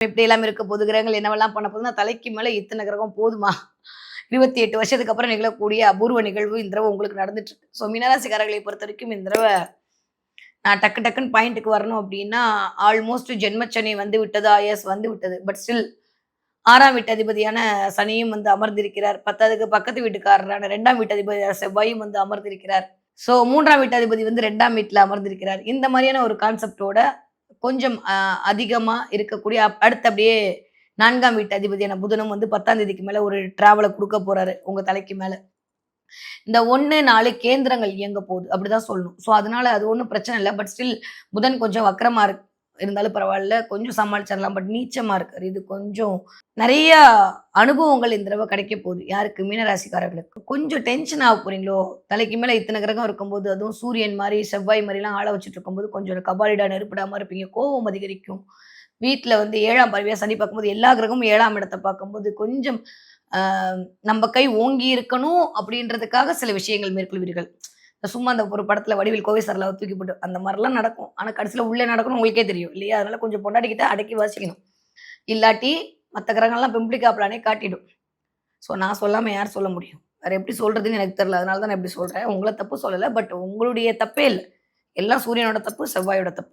எப்படி எல்லாம் இருக்க போது, கிரகங்கள் என்னவெல்லாம் பண்ண போகுதுன்னா, தலைக்கு மேல இத்தனை கிரகம் போதுமா? 28 வருஷத்துக்கு அப்புறம் நிகழக்கூடிய அபூர்வ நிகழ்வு இந்த தடவ உங்களுக்கு நடந்துட்டு இருக்கு. ஸோ மீனராசிக்காரர்களை பொறுத்தவரைக்கும் இந்த தடவ நான் டக்கு டக்குன்னு பாயிண்ட்டுக்கு வரணும் அப்படின்னா, ஆல்மோஸ்ட் ஜென்மச்சனி வந்து விட்டதா? எஸ் வந்து விட்டது. பட் ஸ்டில் 6ஆம் வீட்டு அதிபதியான சனியும் வந்து அமர்ந்திருக்கிறார். 10க்கு பக்கத்து வீட்டுக்காரரான 2ஆம் வீட்டு அதிபதியான செவ்வாயும் வந்து அமர்ந்திருக்கிறார். ஸோ 3ஆம் வீட்டு அதிபதி வந்து 2ஆம் வீட்ல அமர்ந்திருக்கிறார். இந்த மாதிரியான ஒரு கான்செப்ட்டோட கொஞ்சம் அதிகமா இருக்கக்கூடிய அடுத்து அப்படியே 4ஆம் வீட்டு அதிபதியான புதனும் வந்து 10ஆம் தேதிக்கு மேல ஒரு டிராவல குடுக்க போறாரு உங்க தலைக்கு மேல. இந்த 1, 4 கேந்திரங்கள் இயங்க போகுது. அப்படிதான் சொல்லணும். ஸோ அதனால அது ஒண்ணும் பிரச்சனை இல்ல. பட் ஸ்டில் புதன் கொஞ்சம் வக்ரமா இருந்தாலும் பரவால்ல. கொஞ்சம் சமாளிச்சிடலாம். பட் நீச்சமா இருக்காரு. இது கொஞ்சம் நெறைய அனுபவங்கள் இந்த தடவ கிடைக்க போகுது. யாருக்கு? மீனராசிக்காரர்களுக்கு. கொஞ்சம் டென்ஷன் ஆக போறீங்களோ? தலைக்கு மேல இத்தன கிரகம் இருக்கும்போது, அதுவும் சூரியன் மாரி, செவ்வாய் மாரிலாம் ஆள வச்சுட்டு இருக்கும்போது, கொஞ்சம் கபாலிடா நெருப்பிடாம இருப்பீங்க. கோவம் அதிகரிக்கும். வீட்ல வந்து 7ஆம் பார்வையா சனி பார்க்கும்போது, எல்லா கிரகமும் 7ஆம் இடத்த பார்க்கும்போது, கொஞ்சம் ஆ நம்ம கை ஓங்கி இருக்கணும் அப்படின்றதுக்காக சில விஷயங்கள் மேற்கொள்வீர்கள். சும்மா அந்த ஒரு படத்துல வடிவேல் கோவை சரளாவ தூக்கி போட்டு அந்த மாரிலாம் நடக்கும். ஆனா கடைசியில உள்ள நடக்கணும் உங்களுக்கே தெரியும் இல்லையா? அதனால கொஞ்சம் பொண்டாட்டிக்கிட்ட அடக்கி வாசிக்கணும். இல்லாட்டி மத்த கிரகங்கள்லாம் பிம்பிளிக்கா பிளானே காட்டிடும். ஸோ நான் சொல்லாம யார் சொல்ல முடியும்? வேற எப்படி சொல்றதுன்னு எனக்கு தெரியல. அதனால தான் நான் இப்படி சொல்றேன். உங்கள தப்பு சொல்லல. பட் உங்களுடைய தப்பே இல்ல. எல்லாம் சூரியனோட தப்பு, செவ்வாயோட தப்பு.